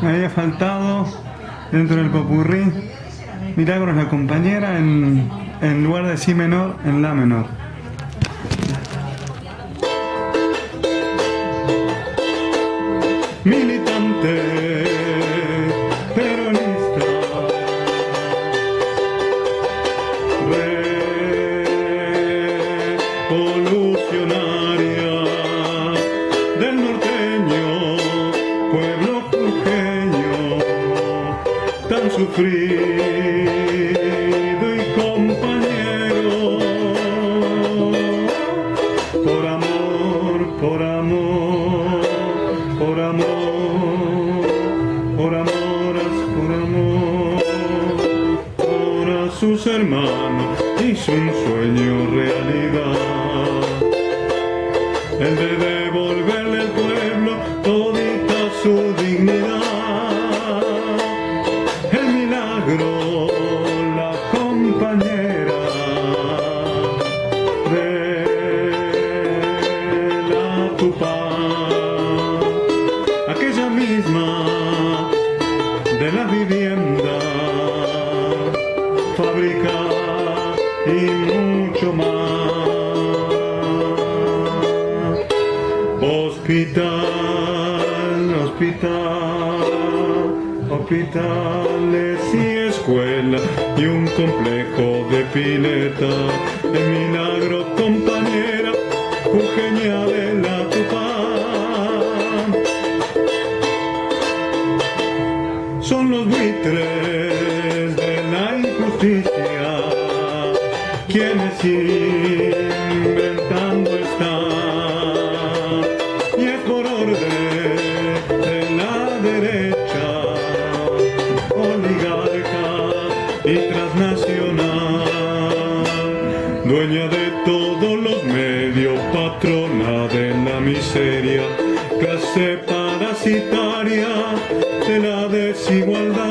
me había faltado dentro del popurrí. Milagros la compañera en lugar de si menor, en la menor. Militante peronista, revolucionaria del norteño, pueblo jujeño, tan sufrido y compañero, por amor, por amor, por amor, por amoras, por amor, por a sus hermanos hizo un sueño realidad, el de devolverle al pueblo todita su dignidad, el milagro, la compañera de la Tupá, aquella misma de la vivienda, fábrica y mucho más. Hospital, hospital, hospitales y escuela y un complejo de pileta, el milagro compañera, jujeña de la Tupá. Son los buitres de la injusticia quienes inventando están, y es por orden de la derecha oligarca y transnacional, dueña de todos los medios, patrona de la miseria, clase parasitaria de la desigualdad.